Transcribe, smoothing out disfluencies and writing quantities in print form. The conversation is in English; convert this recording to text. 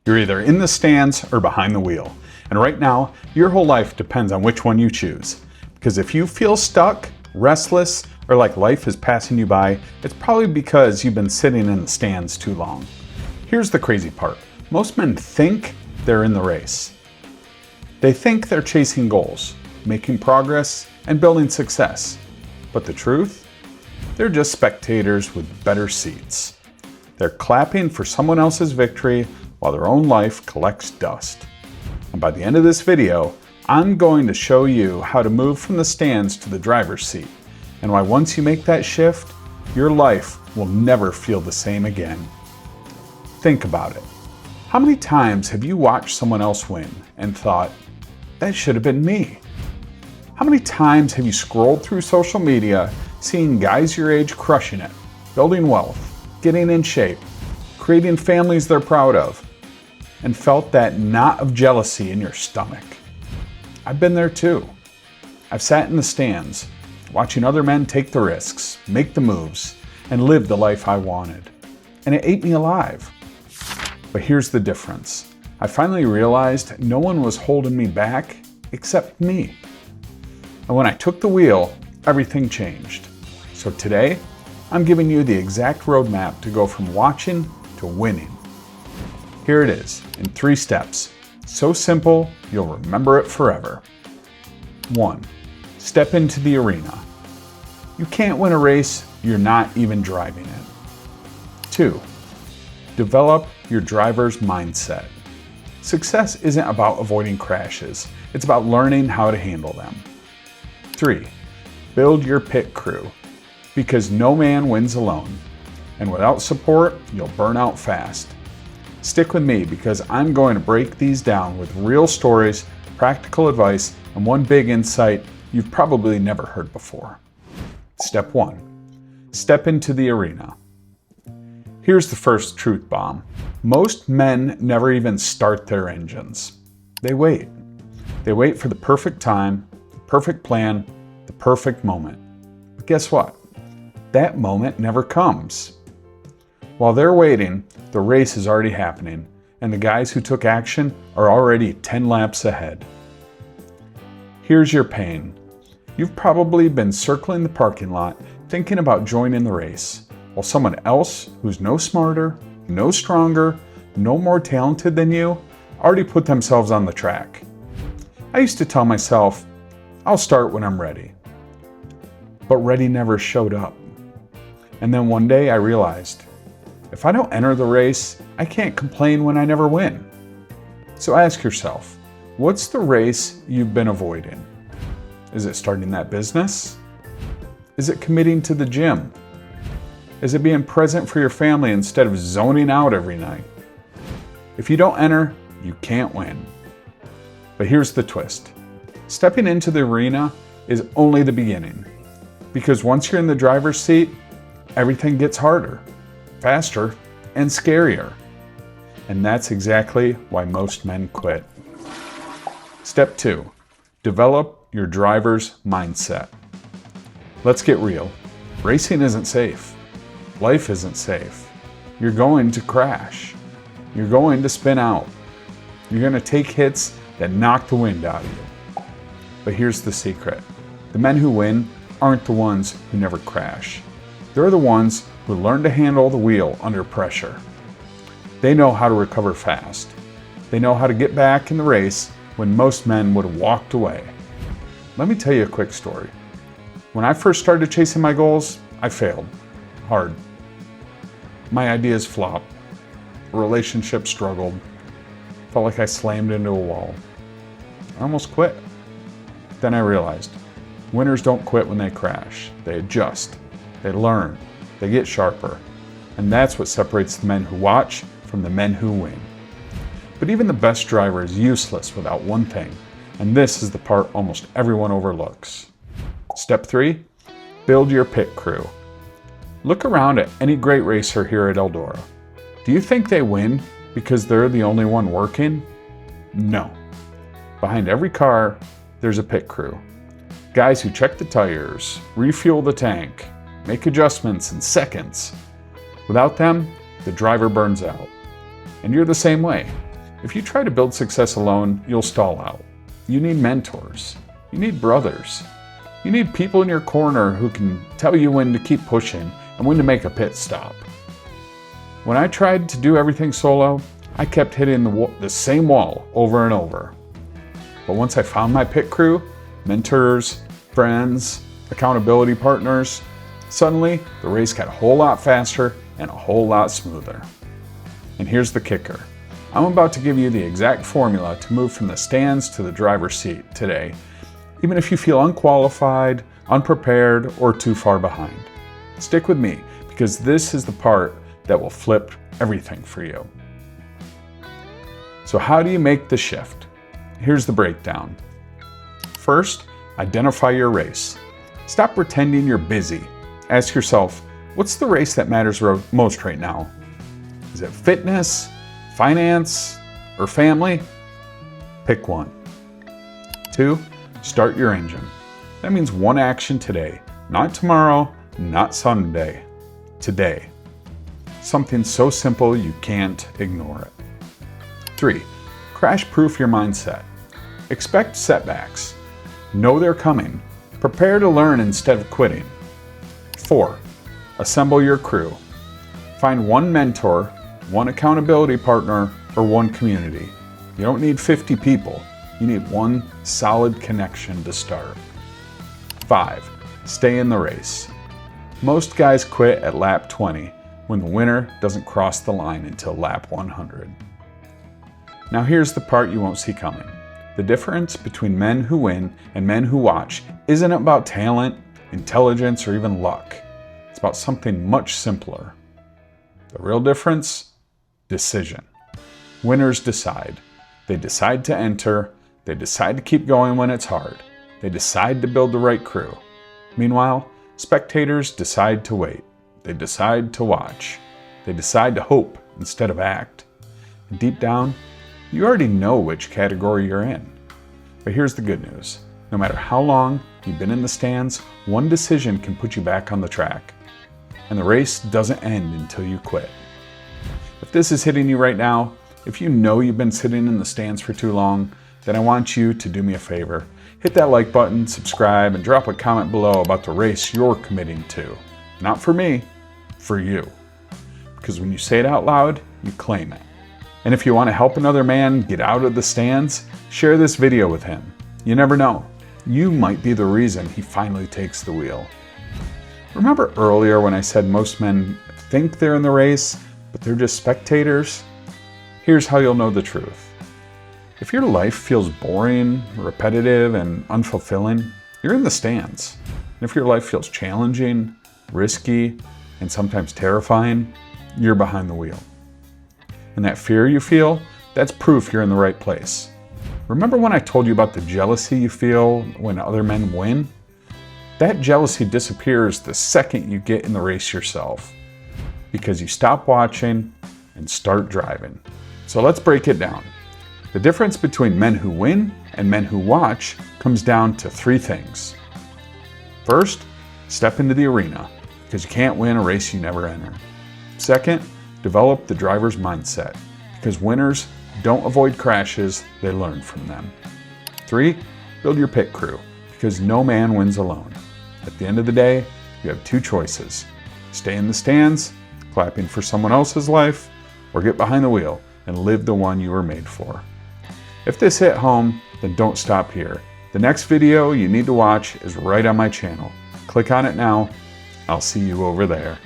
You're either in the stands or behind the wheel. And right now, your whole life depends on which one you choose. Because if you feel stuck, restless, or like life is passing you by, it's probably because you've been sitting in the stands too long. Here's the crazy part. Most men think they're in the race. They think they're chasing goals, making progress, and building success. But the truth? They're just spectators with better seats. They're clapping for someone else's victory while their own life collects dust. And by the end of this video, I'm going to show you how to move from the stands to the driver's seat, and why once you make that shift, your life will never feel the same again. Think about it. How many times have you watched someone else win and thought, that should have been me? How many times have you scrolled through social media, seeing guys your age crushing it, building wealth, getting in shape, creating families they're proud of, and felt that knot of jealousy in your stomach? I've been there too. I've sat in the stands, watching other men take the risks, make the moves, and live the life I wanted. And it ate me alive. But here's the difference. I finally realized no one was holding me back except me. And when I took the wheel, everything changed. So today, I'm giving you the exact roadmap to go from watching to winning. Here it is, in 3 steps. So simple, you'll remember it forever. 1. Step into the arena. You can't win a race you're not even driving in. 2. Develop your driver's mindset. Success isn't about avoiding crashes, it's about learning how to handle them. 3. Build your pit crew, because no man wins alone, and without support, you'll burn out fast. Stick with me because I'm going to break these down with real stories, practical advice, and one big insight you've probably never heard before. Step 1. Step into the arena. Here's the first truth bomb. Most men never even start their engines. They wait. They wait for the perfect time, the perfect plan, the perfect moment. But guess what? That moment never comes. While they're waiting, the race is already happening, and the guys who took action are already 10 laps ahead. Here's your pain. You've probably been circling the parking lot thinking about joining the race, while someone else who's no smarter, no stronger, no more talented than you already put themselves on the track. I used to tell myself, I'll start when I'm ready. But ready never showed up. And then one day I realized, if I don't enter the race, I can't complain when I never win. So ask yourself, what's the race you've been avoiding? Is it starting that business? Is it committing to the gym? Is it being present for your family instead of zoning out every night? If you don't enter, you can't win. But here's the twist. Stepping into the arena is only the beginning. Because once you're in the driver's seat, everything gets harder, faster, and scarier. And that's exactly why most men quit. Step 2. Develop your driver's mindset. Let's get real. Racing isn't safe. Life isn't safe. You're going to crash. You're going to spin out. You're going to take hits that knock the wind out of you. But here's the secret. The men who win aren't the ones who never crash. They're the ones who learn to handle the wheel under pressure. They know how to recover fast. They know how to get back in the race when most men would have walked away. Let me tell you a quick story. When I first started chasing my goals, I failed hard. My ideas flopped. A relationship struggled. Felt like I slammed into a wall. I almost quit. Then I realized, winners don't quit when they crash. They adjust. They learn. They get sharper. And that's what separates the men who watch from the men who win. But even the best driver is useless without one thing. And this is the part almost everyone overlooks. Step 3, build your pit crew. Look around at any great racer here at Eldora. Do you think they win because they're the only one working? No. Behind every car, there's a pit crew. Guys who check the tires, refuel the tank, make adjustments in seconds. Without them, the driver burns out. And you're the same way. If you try to build success alone, you'll stall out. You need mentors. You need brothers. You need people in your corner who can tell you when to keep pushing and when to make a pit stop. When I tried to do everything solo, I kept hitting the same wall over and over. But once I found my pit crew, mentors, friends, accountability partners, suddenly the race got a whole lot faster and a whole lot smoother. And here's the kicker. I'm about to give you the exact formula to move from the stands to the driver's seat today, even if you feel unqualified, unprepared, or too far behind. Stick with me, because this is the part that will flip everything for you. So how do you make the shift? Here's the breakdown. First, identify your race. Stop pretending you're busy. Ask yourself, what's the race that matters most right now? Is it fitness, finance, or family? Pick one. 2, start your engine. That means one action today, not tomorrow, not Sunday, today. Something so simple you can't ignore it. 3, crash-proof your mindset. Expect setbacks. Know they're coming. Prepare to learn instead of quitting. 4, assemble your crew. Find one mentor, one accountability partner, or one community. You don't need 50 people. You need one solid connection to start. 5, stay in the race. Most guys quit at lap 20 when the winner doesn't cross the line until lap 100. Now here's the part you won't see coming. The difference between men who win and men who watch isn't about talent, intelligence, or even luck. It's about something much simpler. The real difference? Decision. Winners decide. They decide to enter. They decide to keep going when it's hard. They decide to build the right crew. Meanwhile, spectators decide to wait. They decide to watch. They decide to hope instead of act. And deep down, you already know which category you're in. But here's the good news. No matter how long you've been in the stands, one decision can put you back on the track. And the race doesn't end until you quit. If this is hitting you right now, if you know you've been sitting in the stands for too long, then I want you to do me a favor. Hit that like button, subscribe, and drop a comment below about the race you're committing to. Not for me, for you. Because when you say it out loud, you claim it. And if you want to help another man get out of the stands, share this video with him. You never know. You might be the reason he finally takes the wheel. Remember earlier when I said most men think they're in the race, but they're just spectators? Here's how you'll know the truth. If your life feels boring, repetitive, and unfulfilling, you're in the stands. And if your life feels challenging, risky, and sometimes terrifying, you're behind the wheel. And that fear you feel, that's proof you're in the right place. Remember when I told you about the jealousy you feel when other men win? That jealousy disappears the second you get in the race yourself, because you stop watching and start driving. So let's break it down. The difference between men who win and men who watch comes down to 3 things. First, step into the arena, because you can't win a race you never enter. Second, develop the driver's mindset, because winners don't avoid crashes, they learn from them. 3, build your pit crew, because no man wins alone. At the end of the day, you have 2 choices. Stay in the stands, clapping for someone else's life, or get behind the wheel and live the one you were made for. If this hit home, then don't stop here. The next video you need to watch is right on my channel. Click on it now. I'll see you over there.